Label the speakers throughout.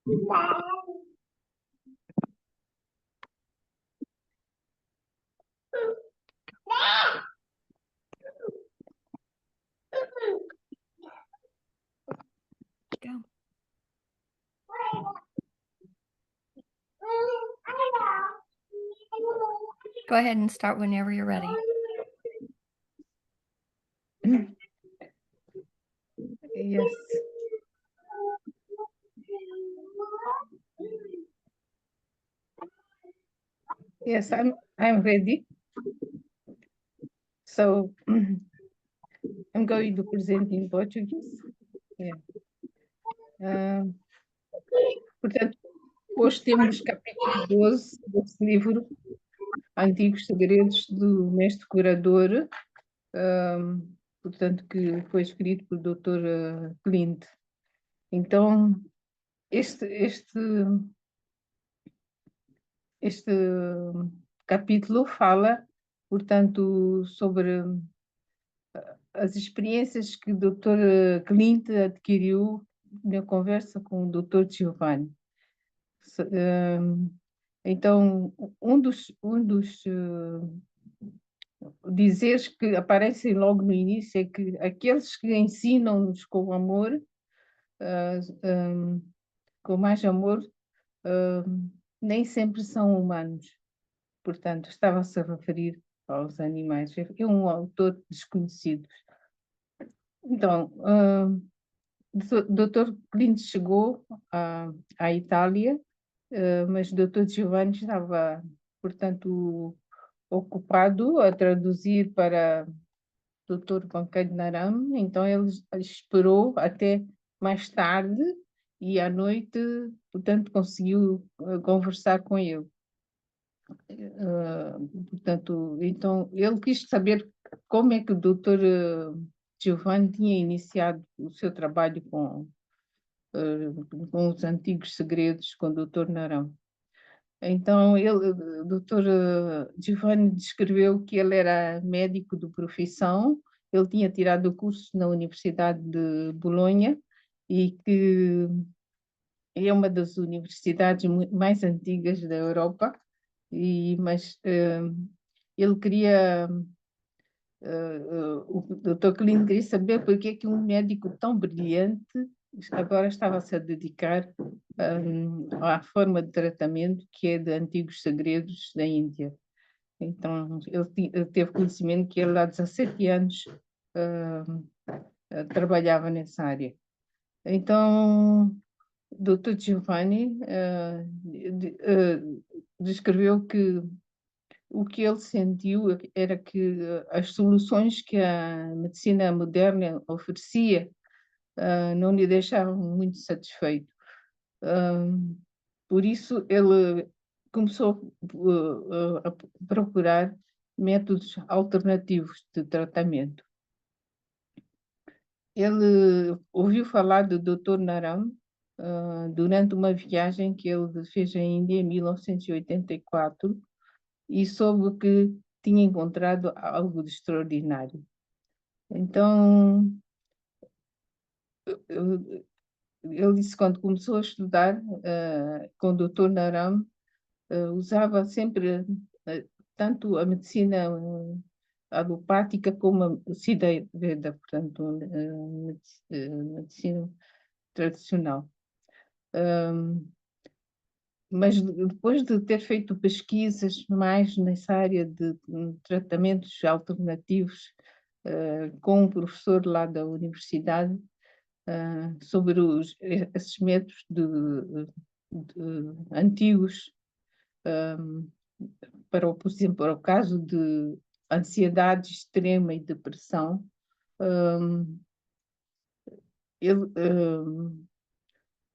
Speaker 1: Go. Go ahead and start whenever you're ready.
Speaker 2: Yes. Yes, I'm ready. So I'm going to present in Portuguese. Yeah. Portanto, hoje temos capítulo 12 desse livro, Antigos Segredos do Mestre Curador, portanto, que foi escrito por Dr. Clint. Então, este capítulo fala, portanto, sobre as experiências que o Dr. Clint adquiriu na conversa com o Dr. Giovanni. Então, um dos dizeres que aparecem logo no início é que aqueles que ensinam-nos com amor, com mais amor, nem sempre são humanos. Portanto, estava-se a referir aos animais. É um autor desconhecido. Então, Dr. Clint chegou à Itália, mas Dr. Giovanni estava, portanto, ocupado a traduzir para Dr. Pancadnaram, então ele esperou até mais tarde e à noite, portanto, conseguiu conversar com ele. Portanto, então ele quis saber como é que o Dr. Giovanni tinha iniciado o seu trabalho com os antigos segredos com o Dr. Narão. Então, o Dr. Giovanni descreveu que ele era médico de profissão, ele tinha tirado o curso na Universidade de Bolonha e que é uma das universidades mais antigas da Europa, mas ele queria, o Dr. Clint queria saber por que um médico tão brilhante agora estava-se a dedicar à forma de tratamento que é de antigos segredos da Índia. Então, ele teve conhecimento que ele há 17 anos trabalhava nessa área. Então, Dr. Giovanni descreveu que o que ele sentiu era que as soluções que a medicina moderna oferecia não lhe deixavam muito satisfeito. Por isso, ele começou a procurar métodos alternativos de tratamento. Ele ouviu falar do Dr. Naram durante uma viagem que ele fez à Índia em 1984 e soube que tinha encontrado algo de extraordinário. Então, ele disse que quando começou a estudar com o Dr. Naram, usava sempre tanto a medicina alopática como a Siddha, portanto, medicina tradicional. Mas depois de ter feito pesquisas mais nessa área de tratamentos alternativos com um professor lá da universidade sobre esses métodos antigos por exemplo, para o caso de ansiedade extrema e depressão, ele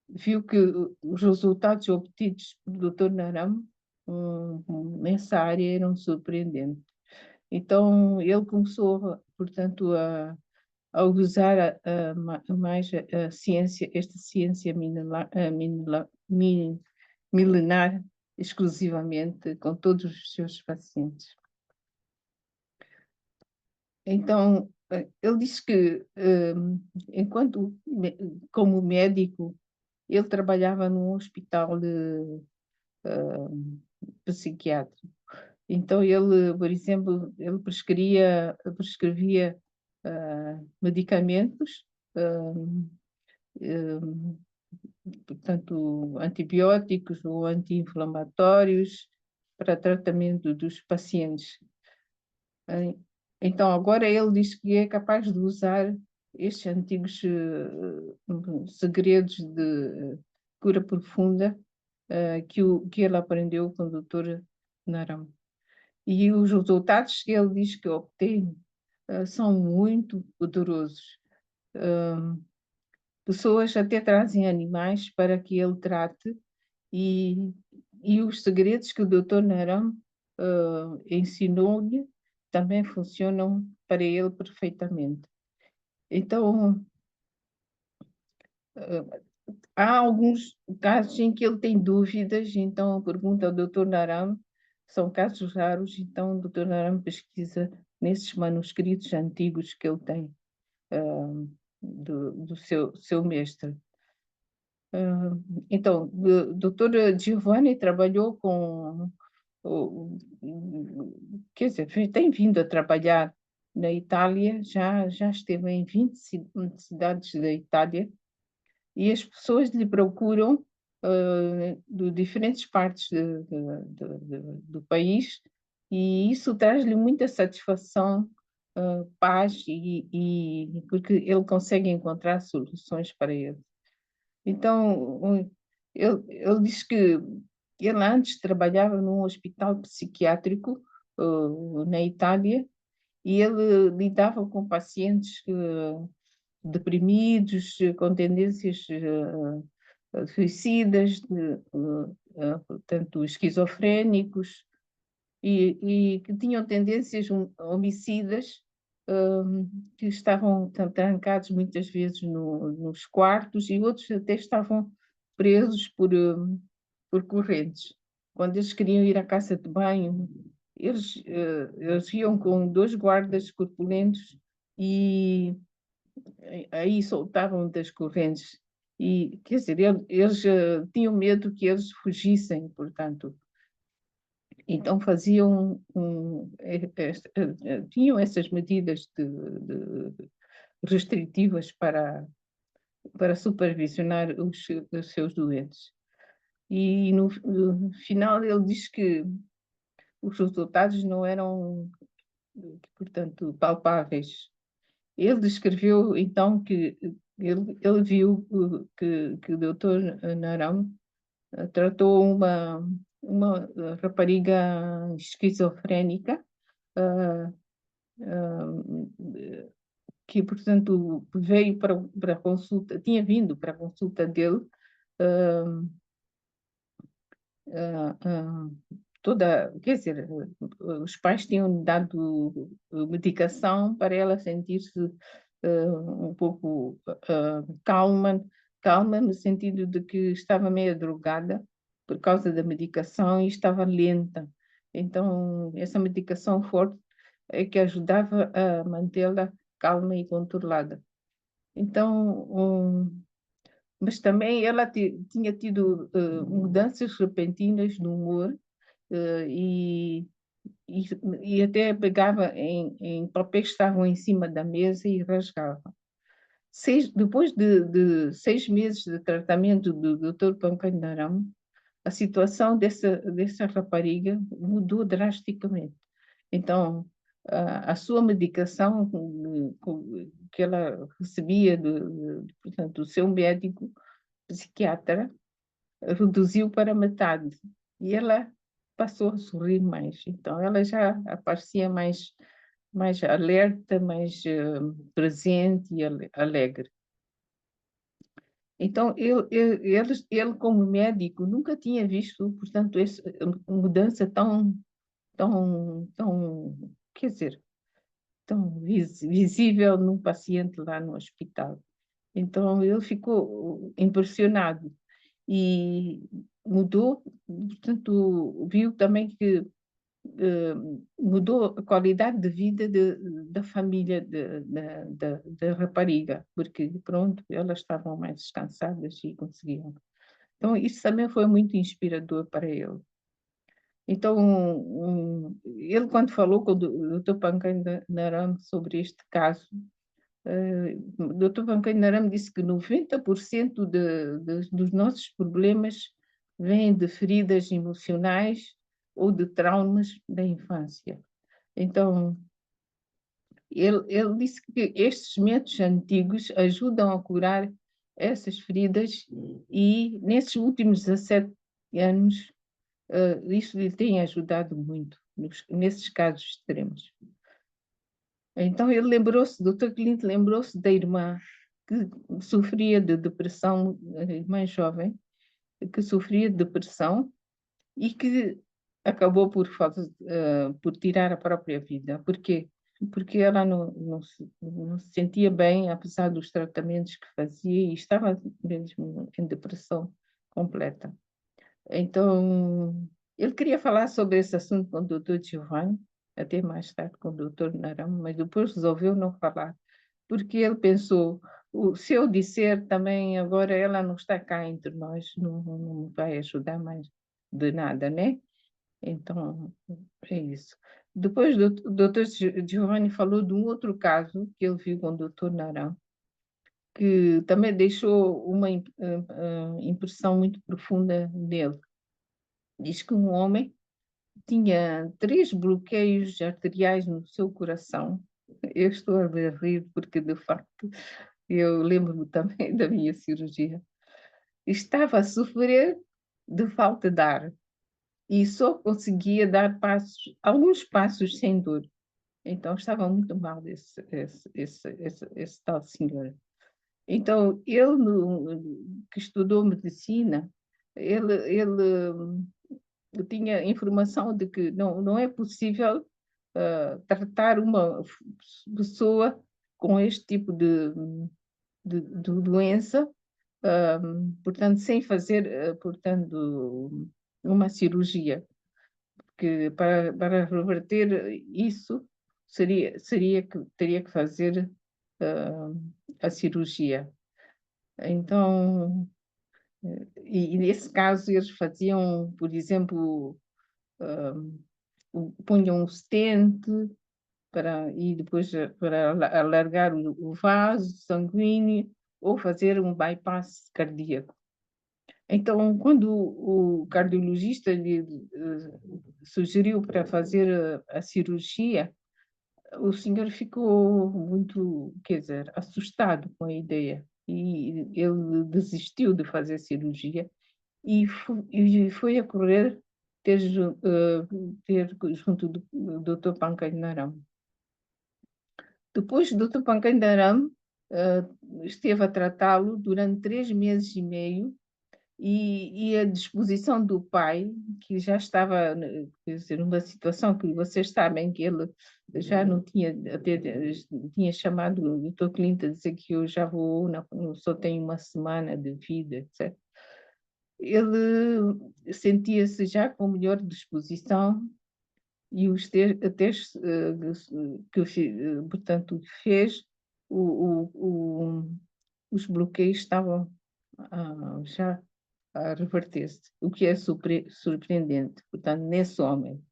Speaker 2: viu que os resultados obtidos pelo Dr. Naram nessa área eram surpreendentes. Então, ele começou, portanto, a usar mais a ciência, esta ciência milenar exclusivamente com todos os seus pacientes. Então, ele disse que, como médico, ele trabalhava num hospital psiquiátrico. Então ele, por exemplo, ele prescrevia medicamentos, uh, portanto, antibióticos ou anti-inflamatórios para tratamento dos pacientes. Então, agora ele diz que é capaz de usar estes antigos segredos de cura profunda que ele aprendeu com o Dr. Naram. E os resultados que ele diz que obtém são muito poderosos. Pessoas até trazem animais para que ele trate e, e os segredos que o Dr. Naram ensinou-lhe também funcionam para ele perfeitamente. Então, há alguns casos em que ele tem dúvidas, então pergunta ao Dr. Naram, são casos raros, então o Dr. Naram pesquisa nesses manuscritos antigos que ele tem do seu mestre. Então, o Dr. Giovanni trabalhou com, quer dizer, tem vindo a trabalhar na Itália, já esteve em 20 cidades da Itália, e as pessoas lhe procuram de diferentes partes do país, e isso traz-lhe muita satisfação, paz, porque ele consegue encontrar soluções para ele. Então, ele diz que ele antes trabalhava num hospital psiquiátrico na Itália e ele lidava com pacientes deprimidos, com tendências suicidas, portanto, esquizofrénicos e que tinham tendências homicidas, que estavam trancados muitas vezes nos quartos e outros até estavam presos por correntes. Quando eles queriam ir à casa de banho, eles iam com 2 guardas corpulentos e aí soltavam das correntes. E, quer dizer, eles tinham medo que eles fugissem, portanto. Então faziam tinham essas medidas restritivas para supervisionar os seus doentes. E no final ele diz que os resultados não eram, portanto, palpáveis. Ele descreveu então que ele viu que o Dr. Naram tratou uma rapariga esquizofrénica que, portanto, veio para a consulta, tinha vindo para a consulta dele quer dizer, os pais tinham dado medicação para ela sentir-se um pouco calma no sentido de que estava meio drogada por causa da medicação e estava lenta. Então, essa medicação forte é que ajudava a mantê-la calma e controlada. Então, mas também ela tinha tido mudanças repentinas no humor e, e, e até pegava em papéis que estavam em cima da mesa e rasgava. Depois de 6 meses de tratamento do Dr. Pancadinarão, a situação dessa rapariga mudou drasticamente. Então, a sua medicação que ela recebia portanto, do seu médico psiquiatra reduziu para metade e ela passou a sorrir mais. Então, ela já aparecia mais alerta, mais presente e alegre. Então, ele, como médico, nunca tinha visto, portanto, essa mudança quer dizer, tão visível num paciente lá no hospital. Então, ele ficou impressionado e mudou, portanto, viu também que mudou a qualidade de vida da família da rapariga, porque, pronto, elas estavam mais descansadas e conseguiam. Então, isso também foi muito inspirador para ele. Então, ele, quando falou com o Dr. Pancay Naram sobre este caso, o Dr. Pancay Naram disse que 90% dos nossos problemas vêm de feridas emocionais ou de traumas da infância. Então, ele disse que estes métodos antigos ajudam a curar essas feridas e, nesses últimos 17 anos, isso lhe tem ajudado muito nesses casos extremos. Então ele lembrou-se, o Dr. Clint lembrou-se da irmã que sofria de depressão, a irmã jovem, que sofria de depressão e que acabou por tirar a própria vida. Por quê? Porque ela não se sentia bem, apesar dos tratamentos que fazia, e estava mesmo em depressão completa. Então, ele queria falar sobre esse assunto com o Dr. Giovanni, até mais tarde com o Dr. Naram, mas depois resolveu não falar, porque ele pensou, se eu disser também, agora ela não está cá entre nós, não vai ajudar mais de nada, né? Então, é isso. Depois, o Dr. Giovanni falou de um outro caso que ele viu com o Dr. Naram, que também deixou uma impressão muito profunda nele. Diz que um homem tinha 3 bloqueios arteriais no seu coração. Eu estou a rir porque, de facto, eu lembro-me também da minha cirurgia. Estava a sofrer de falta de ar e só conseguia dar alguns passos sem dor. Então, estava muito mal esse tal senhor. Então, ele, que estudou medicina, ele tinha informação de que não é possível tratar uma pessoa com este tipo de doença, portanto, sem fazer, portanto, uma cirurgia, porque para reverter isso teria que fazer a cirurgia. Então, e nesse caso eles faziam, por exemplo, punham um stent e depois para alargar o vaso sanguíneo ou fazer um bypass cardíaco. Então, quando o cardiologista lhe sugeriu para fazer a cirurgia, o senhor ficou muito, quer dizer, assustado com a ideia e ele desistiu de fazer a cirurgia e foi a correr ter junto do Dr. Pancay Naram. Depois, o Dr. Pancay Naram esteve a tratá-lo durante 3 meses e meio e a disposição do pai, que já estava, quer dizer, numa situação que vocês sabem que ele já não tinha, até tinha chamado o Dr. Clinton a dizer que eu já vou, só tenho uma semana de vida, etc. Ele sentia-se já com melhor disposição e os testes que, portanto, fez, os bloqueios estavam já a reverter-se, o que é surpreendente, portanto, nesse homem.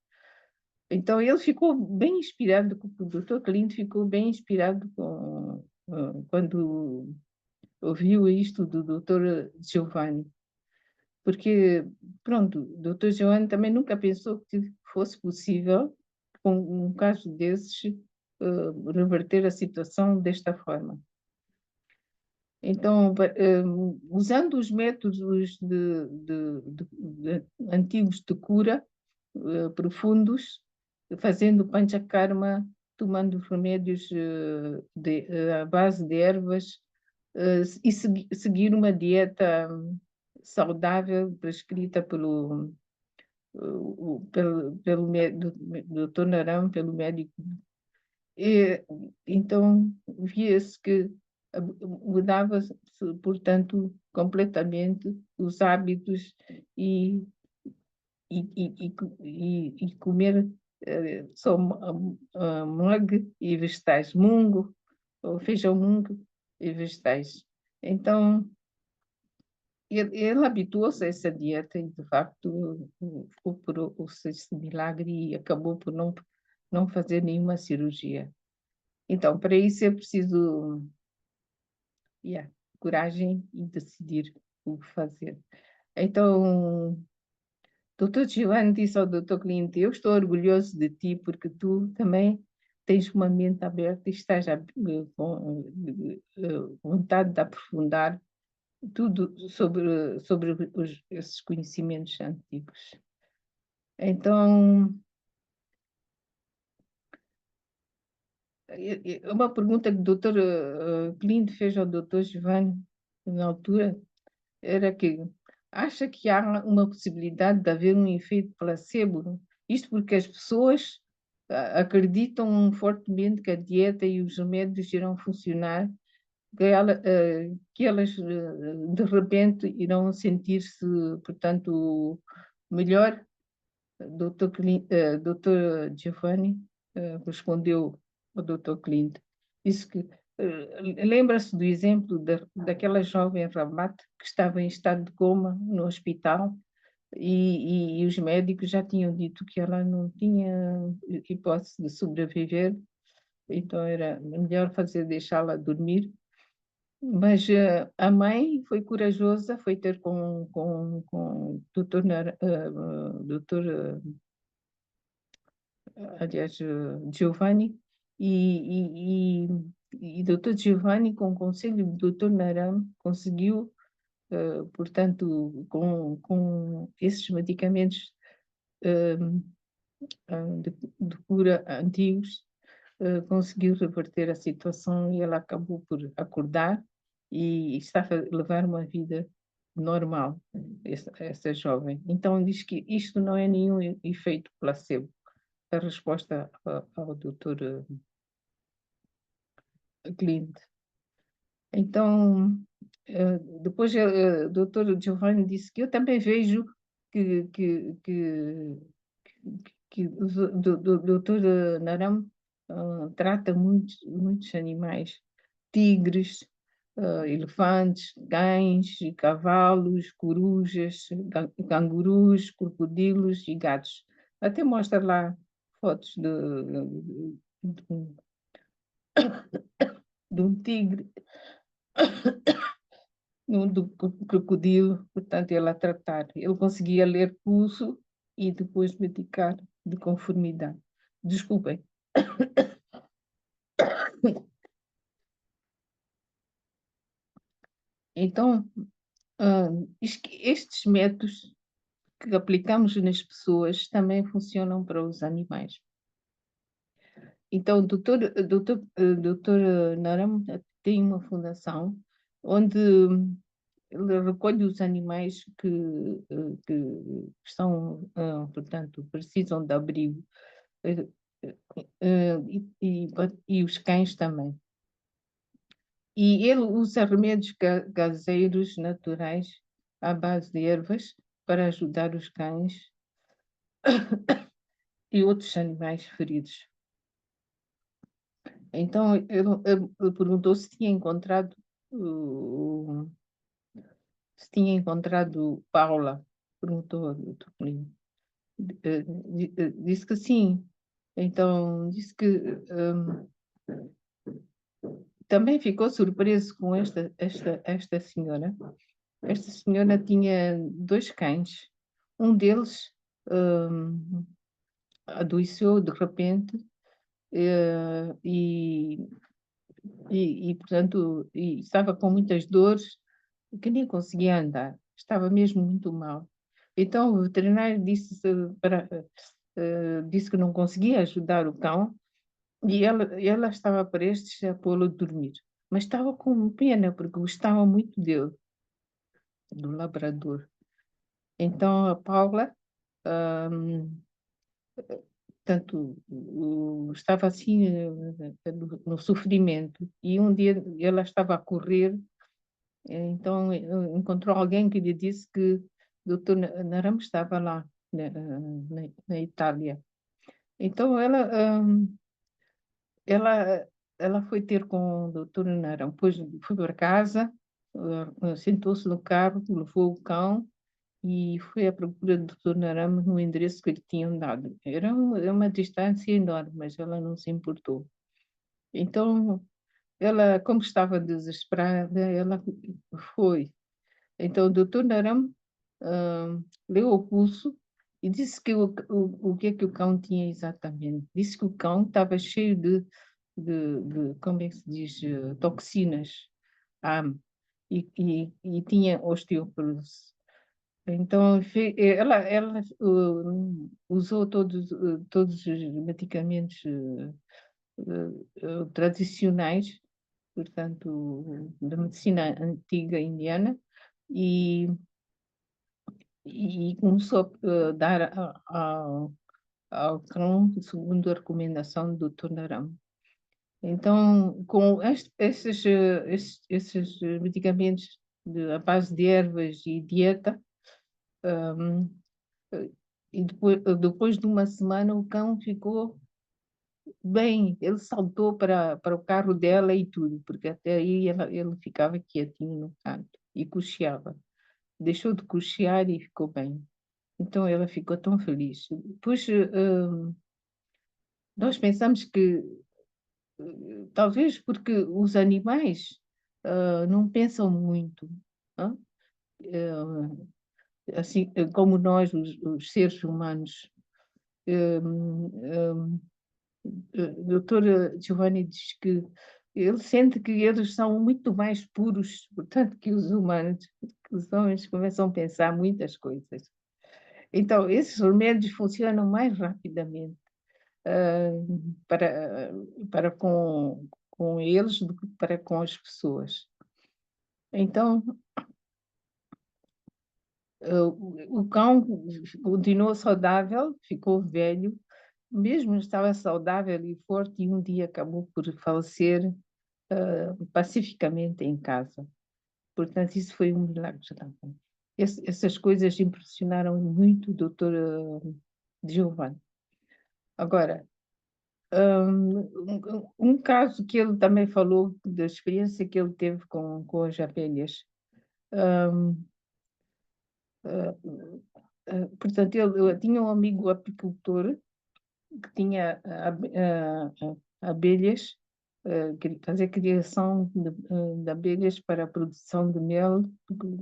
Speaker 2: Então, ele ficou bem inspirado, o Dr. Clint ficou bem inspirado quando ouviu isto do Dr. Giovanni, porque, pronto, o Dr. Giovanni também nunca pensou que fosse possível, com um caso desses, reverter a situação desta forma. Então, usando os métodos antigos de cura profundos, fazendo panchakarma, tomando remédios à base de ervas e seguir uma dieta saudável prescrita pelo Dr. Naram, pelo médico. Então, via-se que mudava-se, portanto, completamente os hábitos e comer só mung e vegetais, mungo, ou feijão mungo e vegetais. Então, ele habituou-se a essa dieta e, de facto, ficou por esse milagre e acabou por não fazer nenhuma cirurgia. Então, para isso é preciso coragem e decidir o que fazer. Então, Dr. Giovanni disse ao Dr. Cliente, eu estou orgulhoso de ti porque tu também tens uma mente aberta e estás com vontade de aprofundar tudo sobre esses conhecimentos antigos. Então, uma pergunta que o Dr. Cliente fez ao Dr. Giovanni na altura era que acha que há uma possibilidade de haver um efeito placebo? Isto porque as pessoas acreditam fortemente que a dieta e os remédios irão funcionar, que elas de repente irão sentir-se, portanto, melhor. Dr. Giovanni respondeu ao Dr. Clint, disse que lembra-se do exemplo daquela jovem Rabat que estava em estado de coma no hospital e os médicos já tinham dito que ela não tinha hipótese de sobreviver, então era melhor deixá-la dormir. Mas a mãe foi corajosa, foi ter com o doutor, aliás, Giovanni, e doutor Giovanni, com o conselho do doutor Naram, conseguiu, portanto, com esses medicamentos de cura antigos, conseguiu reverter a situação e ela acabou por acordar e está a levar uma vida normal, essa jovem. Então diz que isto não é nenhum efeito placebo. A resposta ao Dr. Clint. Então, depois o Dr. Giovanni disse que eu também vejo que o Dr. Naram trata muitos animais, tigres, elefantes, cães, cavalos, corujas, cangurus, crocodilos e gatos. Até mostra lá fotos de um tigre, do crocodilo, portanto, ele a tratar. Ele conseguia ler pulso e depois medicar de conformidade. Desculpem. Então, estes métodos que aplicamos nas pessoas também funcionam para os animais. Então, o doutor Naram tem uma fundação onde ele recolhe os animais que estão, portanto, precisam de abrigo, eh, e os cães também. E ele usa remédios caseiros naturais à base de ervas para ajudar os cães e outros animais feridos. Então, ele perguntou se tinha encontrado Paula. Perguntou ao Dr. Plínio. Disse que sim. Então, disse que também ficou surpreso com esta senhora. Esta senhora tinha 2 cães. Um deles adoeceu de repente portanto, estava com muitas dores, que nem conseguia andar. Estava mesmo muito mal. Então, o veterinário disse que não conseguia ajudar o cão e ela estava prestes a pô-lo a dormir. Mas estava com pena, porque gostava muito dele, do labrador. Então, a Paula, portanto, estava assim no sofrimento. E um dia ela estava a correr, então encontrou alguém que lhe disse que o Dr. Naram estava lá, na Itália. Então, ela, ela foi ter com o doutor Narão, depois foi para casa, sentou-se no carro, levou o cão e foi à procura do doutor Narama no endereço que lhe tinham dado. Era uma distância enorme, mas ela não se importou. Então, ela, como estava desesperada, ela foi. Então, o doutor Naram leu o pulso e disse que o que é que o cão tinha exatamente. Disse que o cão estava cheio como é que se diz, toxinas, ah, e tinha osteoporose. Então, ela usou todos os medicamentos tradicionais, portanto, da medicina antiga indiana, e, e começou a dar ao cão segundo a recomendação do Dr. Naram. Então, com esses medicamentos à base de ervas e dieta, um, e depois de uma semana o cão ficou bem, ele saltou para o carro dela e tudo, porque até aí ele ficava quietinho no canto e cocheava. Deixou de cochear e ficou bem. Então ela ficou tão feliz. Depois nós pensamos que talvez porque os animais não pensam muito, hã? Assim como nós, os seres humanos. Hum, o doutor Giovanni diz que ele sente que eles são muito mais puros, portanto, que os humanos, que os homens começam a pensar muitas coisas. Então, esses remédios funcionam mais rapidamente para com eles do que para com as pessoas. Então, o cão continuou saudável, ficou velho, mesmo estava saudável e forte, e um dia acabou por falecer pacificamente em casa. Portanto, isso foi um milagre também. Essas coisas impressionaram muito o doutor Giovanni. Agora, um caso que ele também falou da experiência que ele teve com as abelhas. Um, Portanto, ele tinha um amigo apicultor que tinha abelhas, fazer criação de abelhas para a produção de mel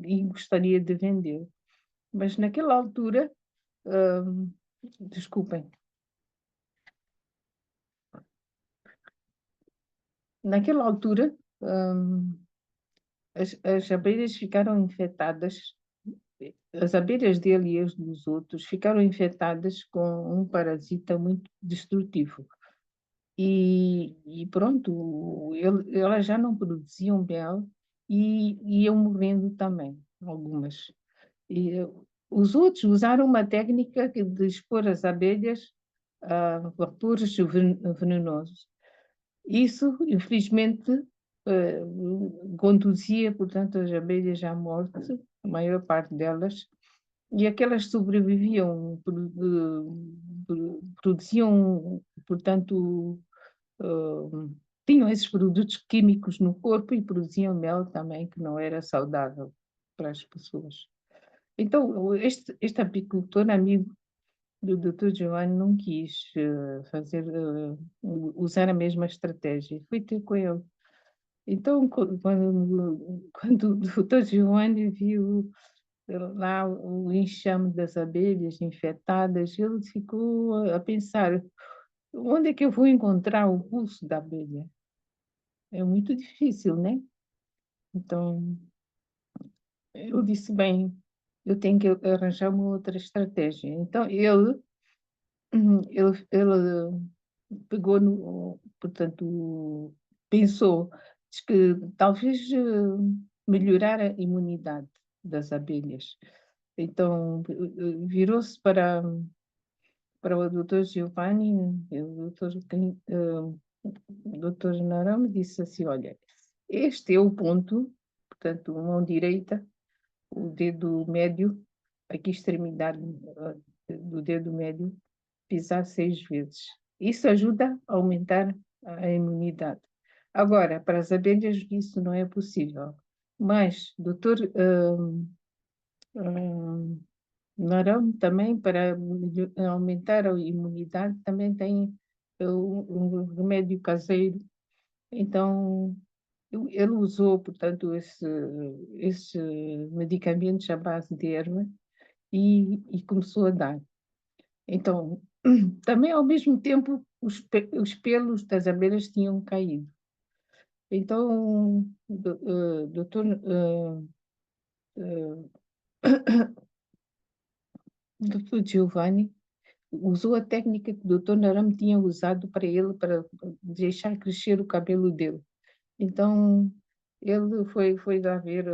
Speaker 2: e gostaria de vender. Mas naquela altura, hum, desculpem, naquela altura, hum, as abelhas ficaram infectadas, as abelhas dele e as dos outros ficaram infectadas com um parasita muito destrutivo. E pronto, elas já não produziam mel e iam morrendo também, algumas. E os outros usaram uma técnica de expor as abelhas a vapores venenosos. Isso, infelizmente, eh, conduzia, portanto, as abelhas à morte, a maior parte delas, e aquelas que sobreviviam, produziam, portanto, tinham esses produtos químicos no corpo e produziam mel também, que não era saudável para as pessoas. Então, este apicultor, amigo do Dr. Giovanni, não quis usar a mesma estratégia. Fui ter com ele. Então, quando o Dr. Giovanni viu lá o enxame das abelhas infectadas, ele ficou a pensar: onde é que eu vou encontrar o pulso da abelha? É muito difícil, né? Então, eu disse: bem, eu tenho que arranjar uma outra estratégia. Então, ele pegou no, portanto, pensou, diz que talvez melhorar a imunidade das abelhas. Então, virou-se para o Dr. Giovanni, e o Dr. Narame disse assim: olha, este é o ponto, portanto, mão direita, o dedo médio, aqui extremidade do dedo médio, pisar 6 vezes. Isso ajuda a aumentar a imunidade. Agora, para as abelhas isso não é possível. Mas, doutor Narão, também para aumentar a imunidade, também tem um remédio caseiro. Então, ele usou, portanto, esses medicamentos à base de erva e começou a dar. Então, também ao mesmo tempo, os pelos das abelhas tinham caído. Então, doutor, doutor Giovanni usou a técnica que o doutor Naram tinha usado para ele, para deixar crescer o cabelo dele. Então, ele foi lá ver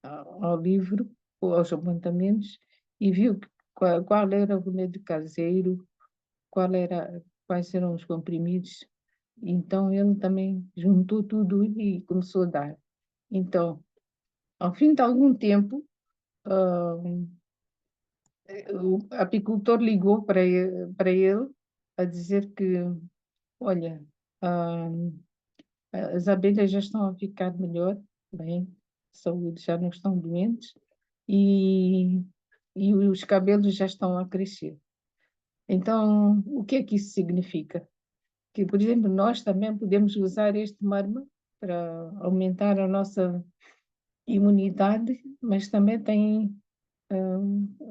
Speaker 2: ao livro, ou aos apontamentos, e viu qual era o remédio caseiro, quais eram os comprimidos. Então, ele também juntou tudo e começou a dar. Então, ao fim de algum tempo, o apicultor ligou para ele a dizer que, olha, ah, as abelhas já estão a ficar melhor, bem, saúde, já não estão doentes, e, e os cabelos já estão a crescer. Então, o que é que isso significa? Que, por exemplo, nós também podemos usar este marma para aumentar a nossa imunidade, mas também tem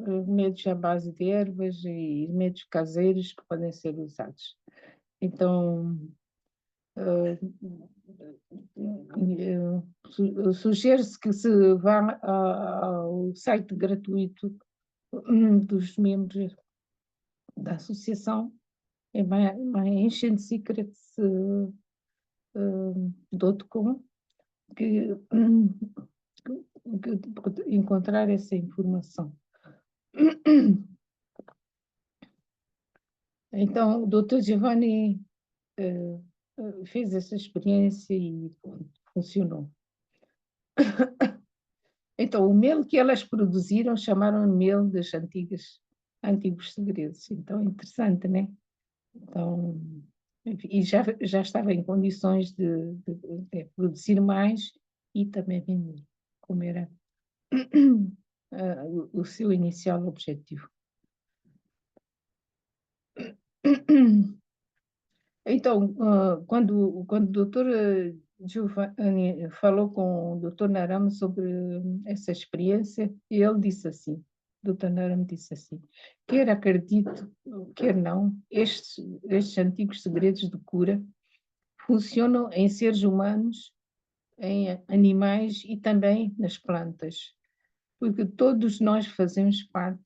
Speaker 2: remédios à base de ervas e remédios caseiros que podem ser usados. Então, sugere-se que se vá ao site gratuito dos membros da associação, é ancientsecrets.com, que encontrar essa informação. Então, o Dr. Giovanni fez essa experiência e funcionou. Então, o mel que elas produziram chamaram mel dos antigos segredos. Então, interessante, né? Então, enfim, e já estava em condições de produzir mais e também vender, como era o seu inicial objetivo. Então, quando o doutor Giovanni falou com o doutor Naram sobre essa experiência, ele disse assim, o doutor Naram disse assim, quer acredito, quer não, estes antigos segredos de cura funcionam em seres humanos, em animais e também nas plantas, porque todos nós fazemos parte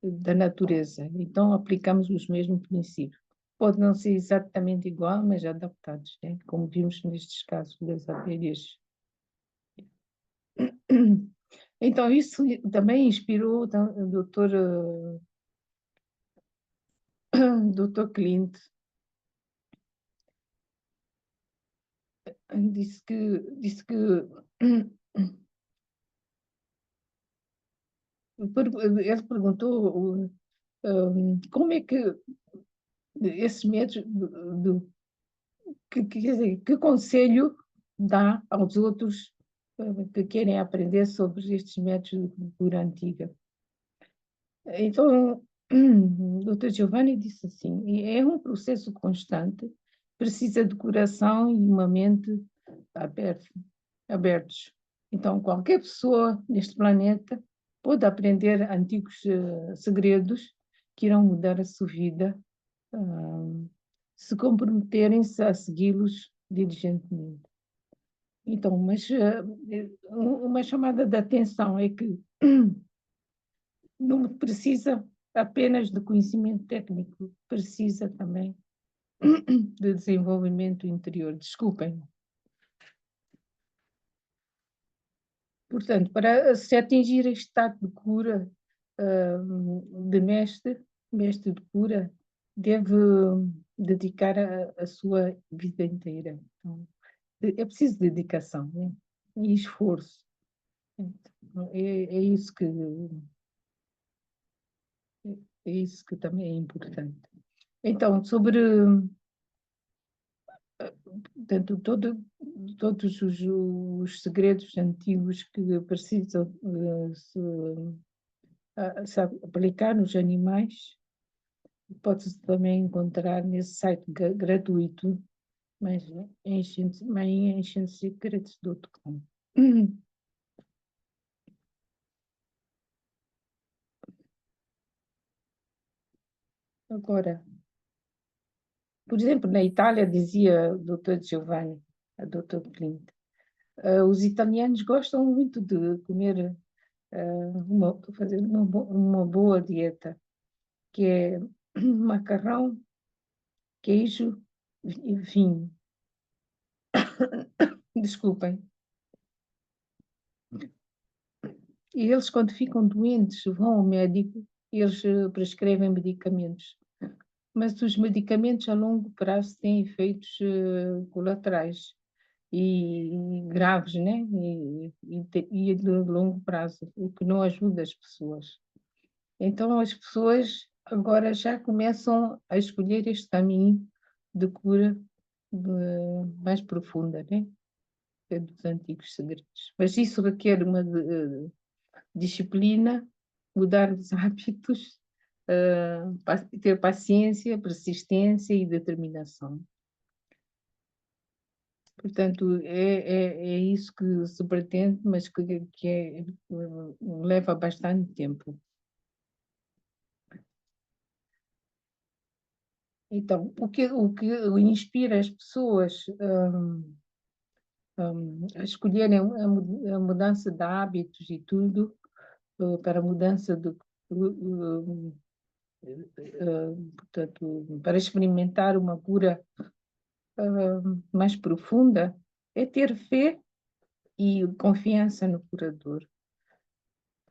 Speaker 2: da natureza, então aplicamos os mesmos princípios. Pode não ser exatamente igual, mas adaptados, né? Como vimos nestes casos das abelhas. Então, isso também inspirou o Dr. Clint. Disse que ele perguntou como é que esses métodos quer dizer, que conselho dá aos outros que querem aprender sobre estes métodos de cura antiga? Então, o Dr. Giovanni disse assim, é um processo constante, precisa de coração e uma mente abertos. Então, qualquer pessoa neste planeta pode aprender antigos segredos que irão mudar a sua vida, se comprometerem-se a segui-los diligentemente. Então, mas uma chamada de atenção é que não precisa apenas de conhecimento técnico, precisa também de desenvolvimento interior. Desculpem. Portanto, para se atingir este estado de cura de mestre de cura, deve dedicar a sua vida inteira. Então, é preciso dedicação, né? E esforço. Então, é isso que É isso que também é importante. Então, sobre portanto, todos os segredos antigos que precisam se aplicar nos animais, pode-se também encontrar nesse site gratuito, mas Ancient Secrets.com. Agora, por exemplo, na Itália, dizia o Dr. Giovanni, a Dr. Clint, os italianos gostam muito de comer, fazer uma boa dieta, que é macarrão, queijo e vinho. Desculpem. E eles, quando ficam doentes, vão ao médico e eles prescrevem medicamentos. Mas os medicamentos a longo prazo têm efeitos colaterais e graves, né? E de longo prazo, o que não ajuda as pessoas. Então, as pessoas agora já começam a escolher este caminho de cura mais profunda, né? É dos antigos segredos. Mas isso requer uma disciplina, mudar os hábitos, ter paciência, persistência e determinação. Portanto, é isso que se pretende, mas que leva bastante tempo. Então, o que inspira as pessoas a escolherem a mudança de hábitos e tudo, para a mudança de, portanto, para experimentar uma cura mais profunda, é ter fé e confiança no curador.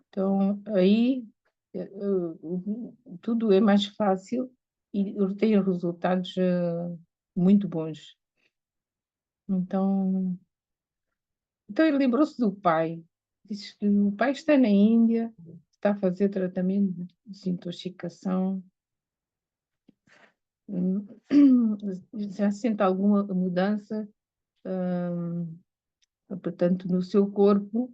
Speaker 2: Então, aí tudo é mais fácil e tem resultados muito bons. Então ele lembrou-se do pai. Disse que o pai está na Índia, está a fazer tratamento de desintoxicação. Já sente alguma mudança, portanto, no seu corpo,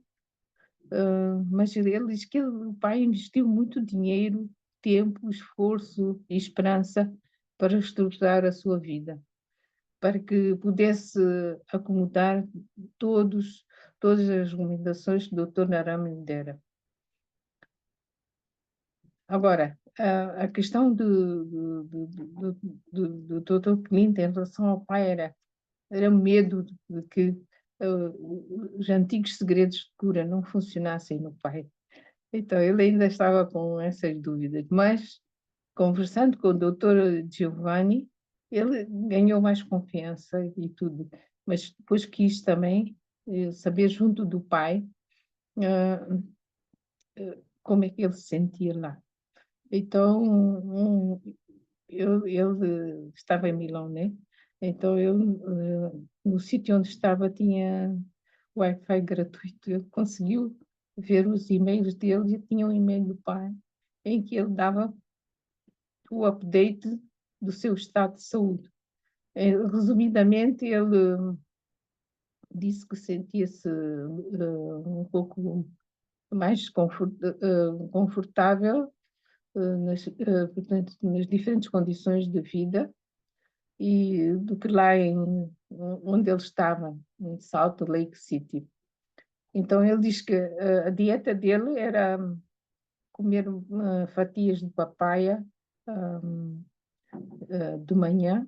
Speaker 2: mas ele diz que o pai investiu muito dinheiro, tempo, esforço e esperança para estruturar a sua vida, para que pudesse acomodar todas as recomendações que o Dr. Narama lhe dera. Agora, a questão do Dr. Clint em relação ao pai era medo de que os antigos segredos de cura não funcionassem no pai. Então, ele ainda estava com essas dúvidas, mas conversando com o Dr. Giovanni, ele ganhou mais confiança e tudo, mas depois quis também saber junto do pai como é que ele se sentia lá. Então, ele estava em Milão, né? Então, no sítio onde estava tinha Wi-Fi gratuito. Ele conseguiu ver os e-mails dele e tinha um e-mail do pai em que ele dava o update do seu estado de saúde. Resumidamente, ele disse que sentia-se um pouco mais confortável portanto, nas diferentes condições de vida e do que lá onde ele estava, em Salt Lake City. Então ele diz que a dieta dele era comer fatias de papaya de manhã,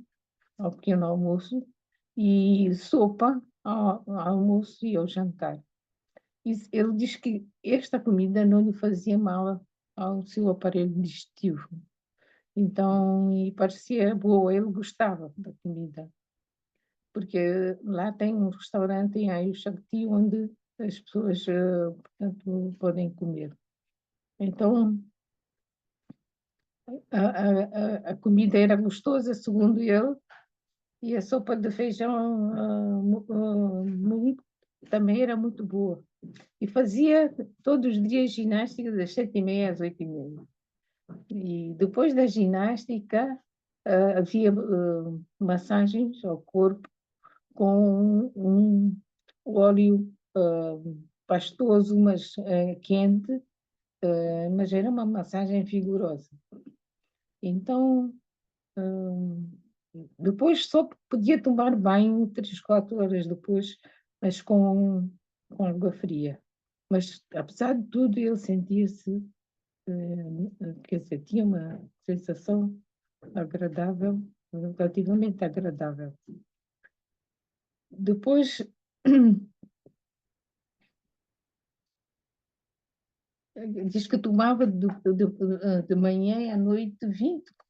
Speaker 2: ao pequeno almoço, e sopa ao almoço e ao jantar. Ele diz que esta comida não lhe fazia mal ao seu aparelho digestivo. Então, e parecia boa, ele gostava da comida. Porque lá tem um restaurante em Ayushakti onde as pessoas, portanto, podem comer. Então, a comida era gostosa, segundo ele, e a sopa de feijão também era muito boa. E fazia todos os dias ginástica das 7h30 às 8h30. E depois da ginástica, havia massagens ao corpo com um óleo pastoso, mas quente, mas era uma massagem vigorosa. Então, depois só podia tomar banho 3, 4 horas depois, mas com água fria. Mas, apesar de tudo, ele sentia-se, quer dizer, tinha uma sensação agradável, relativamente agradável. Depois, diz que tomava de manhã e à noite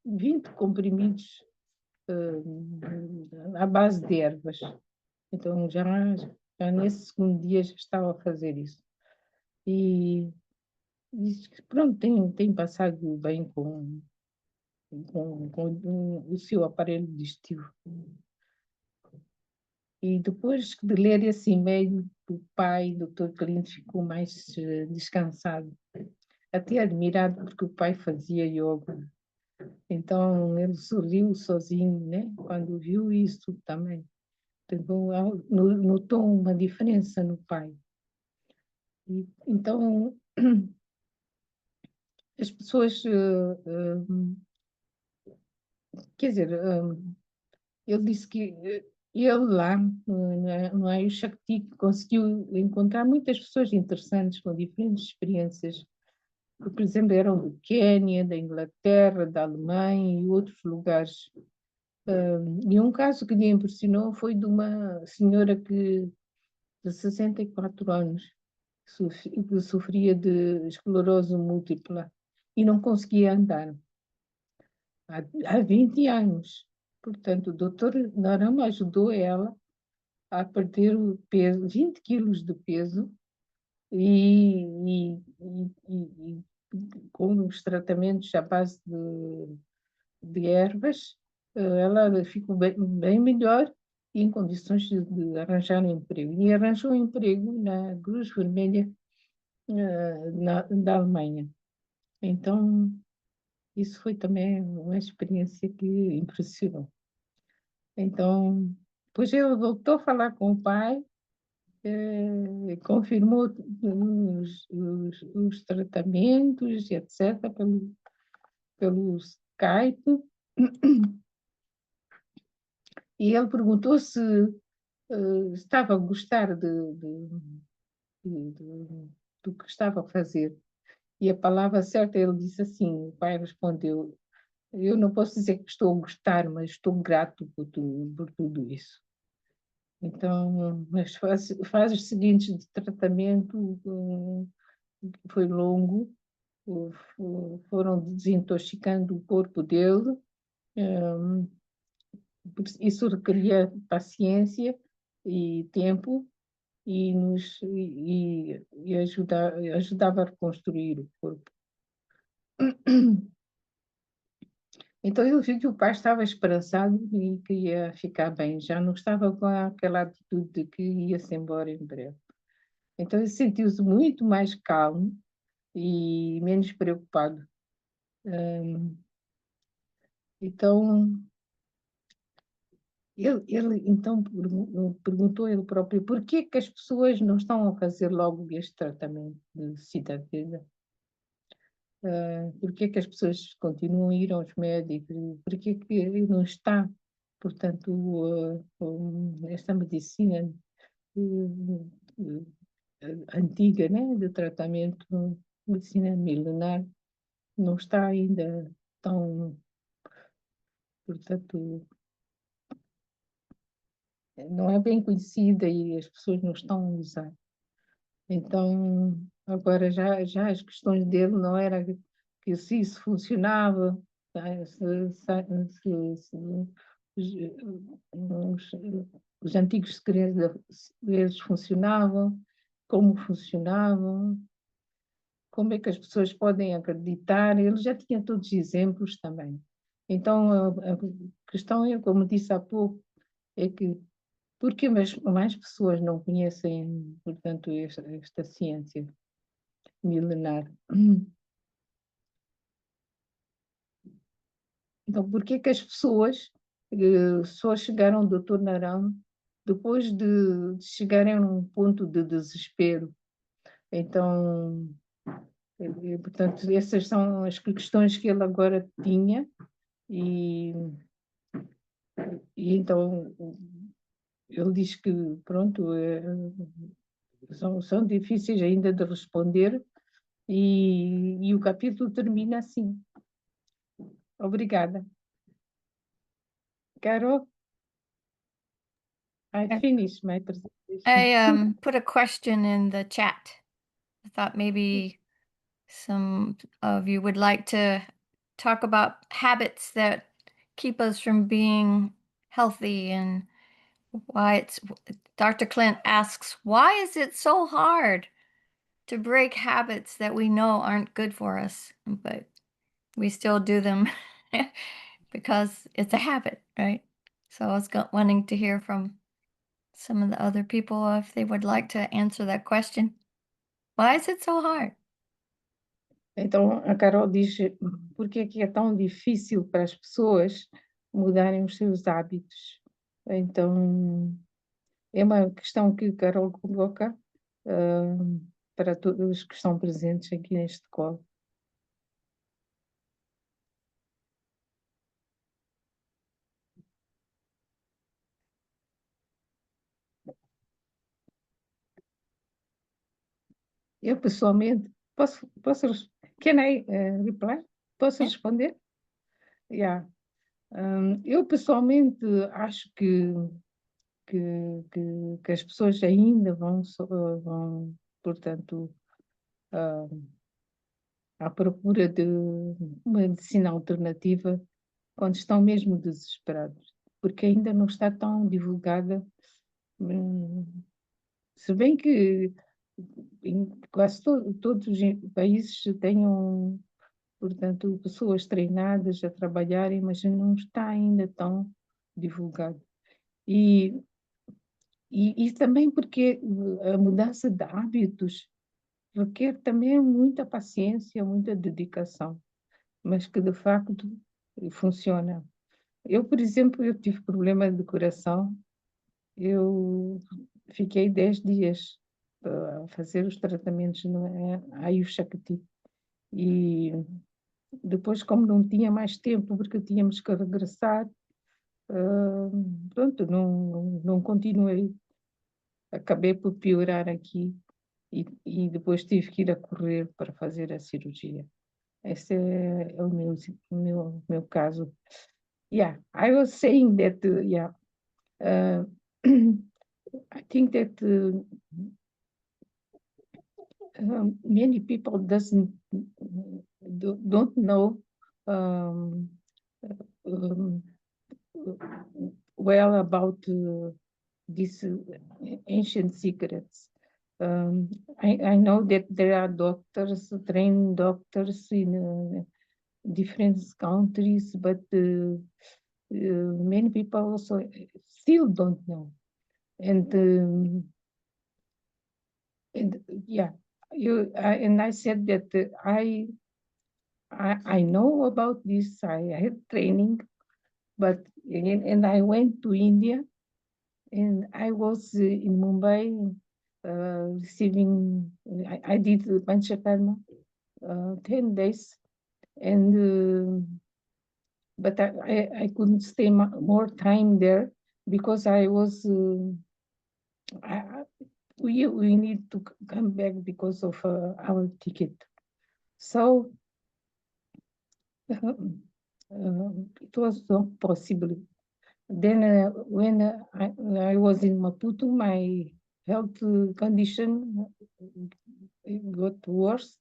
Speaker 2: 20 comprimidos à base de ervas. Então, já nesse segundo dia já estava a fazer isso. E diz que, pronto, tem passado bem com o seu aparelho digestivo. E depois de ler esse e-mail do pai, do Dr. Clint ficou mais descansado, até admirado porque o pai fazia yoga. Então ele sorriu sozinho, né? Quando viu isso também. Então, notou uma diferença no pai. E, então, as pessoas, quer dizer, ele disse que ele lá, no Ayush Shakti, conseguiu encontrar muitas pessoas interessantes com diferentes experiências. Por exemplo, eram do Quênia, da Inglaterra, da Alemanha e outros lugares. E um caso que me impressionou foi de uma senhora de 64 anos, que sofria de esclerose múltipla e não conseguia andar há 20 anos. Portanto, o doutor Narama ajudou ela a perder o peso, 20 quilos de peso, e com os tratamentos à base de ervas, ela ficou bem melhor e em condições de arranjar um emprego. E arranjou um emprego na Cruz Vermelha, da Alemanha. Então, isso foi também uma experiência que impressionou. Então, depois ele voltou a falar com o pai, confirmou os tratamentos, etc., pelo Skype, e ele perguntou se estava a gostar de- do que estava a fazer. E a palavra certa, ele disse assim, o pai respondeu, eu não posso dizer que estou a gostar, mas estou grato por tudo isso. Então, as fases seguintes de tratamento foi longo, foram desintoxicando o corpo dele, isso requeria paciência e tempo e ajudava a reconstruir o corpo. Então ele viu que o pai estava esperançado e que ia ficar bem, já não estava com aquela atitude de que ia-se embora em breve. Então ele sentiu-se muito mais calmo e menos preocupado. Então ele então perguntou ele próprio por que as pessoas não estão a fazer logo este tratamento de cidadania? Por que as pessoas continuam a ir aos médicos? Por que não está, portanto, esta medicina antiga, né, de tratamento, medicina milenar, não está ainda tão, portanto, não é bem conhecida e as pessoas não estão a usar. Então, agora já as questões dele não era que se isso funcionava, se os, os antigos segredos funcionavam, como funcionavam, como é que as pessoas podem acreditar. Ele já tinha todos os exemplos também. Então, a questão é, como disse há pouco, é que porque mais pessoas não conhecem, portanto, esta ciência milenar. Então, por que que as pessoas só chegaram ao Dr. Narão depois de chegarem a um ponto de desespero? Então, portanto, essas são as questões que ele agora tinha e, e então ele diz que, pronto, são difíceis ainda de responder e o capítulo termina assim. Obrigada. Carol, I
Speaker 1: Okay.
Speaker 2: finished my presentation.
Speaker 1: I put a question in the chat. I thought maybe some of you would like to talk about habits that keep us from being healthy and why it's Dr. Clint asks, why is it so hard to break habits that we know aren't good for us, but we still do them because it's a habit, right? So I was wanting to hear from some of the other people if they would like to answer that question. Why is it so hard?
Speaker 2: Então, a Carol diz, por que é que é tão difícil para as pessoas mudarem os seus hábitos? Então, é uma questão que a Carol coloca para todos os que estão presentes aqui neste call. Eu, pessoalmente, can I reply? Posso
Speaker 1: Yeah.
Speaker 2: responder? Yeah. Eu, pessoalmente, acho que as pessoas ainda vão portanto, à procura de uma medicina alternativa quando estão mesmo desesperados, porque ainda não está tão divulgada. Se bem que em quase todos os países tenham, portanto, pessoas treinadas a trabalharem, mas não está ainda tão divulgado. E também porque a mudança de hábitos requer também muita paciência, muita dedicação, mas que de facto funciona. Eu, por exemplo, eu tive problema de coração, eu fiquei 10 dias a fazer os tratamentos no Ayushakti e depois, como não tinha mais tempo, porque tínhamos que regressar, pronto, não continuei. Acabei por piorar aqui e depois tive que ir a correr para fazer a cirurgia. Esse é o meu caso. Yeah, I was saying that, I think that many people don't know um, um, well about these ancient secrets. I know that there are doctors, trained doctors in different countries, but many people also still don't know. And yeah, and I said that I know about this. I had training, but and I went to India, and I was in Mumbai receiving. I did Panchakarma 10 days, and but I couldn't stay more time there because I was. We need to come back because of our ticket. So it was not possible. Then when I was in Maputo, my health condition got worse,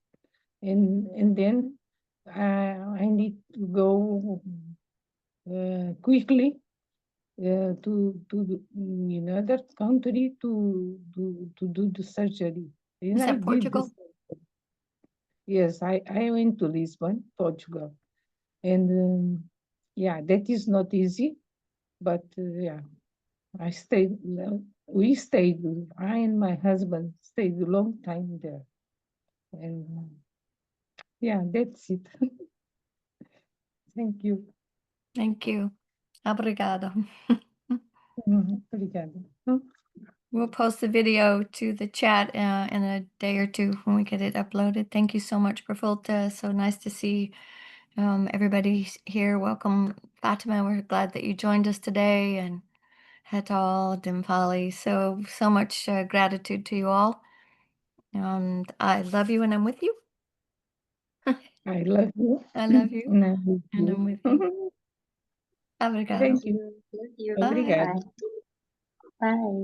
Speaker 2: and then I need to go quickly to another country to do the surgery. And
Speaker 1: Is
Speaker 2: I
Speaker 1: that
Speaker 2: did
Speaker 1: Portugal?
Speaker 2: this. Yes, I went to Lisbon, Portugal. And yeah, that is not easy, but yeah, we stayed, I and my husband stayed a long time there. And yeah, that's it. Thank you.
Speaker 1: Thank you. Obrigado.
Speaker 2: Obrigada.
Speaker 1: We'll post the video to the chat in a day or two when we get it uploaded. Thank you so much, Profulta. So nice to see everybody here. Welcome, Fatima. We're glad that you joined us today, and Hetal, Dimfali. So much gratitude to you all. And I love you, and I'm with you.
Speaker 2: I love you.
Speaker 1: I love you,
Speaker 2: And I love
Speaker 1: and I'm
Speaker 2: you.
Speaker 1: with you. Obrigado.
Speaker 2: Thank you.
Speaker 3: Love you.
Speaker 1: Bye.
Speaker 2: Obrigada.
Speaker 3: Bye. Bye.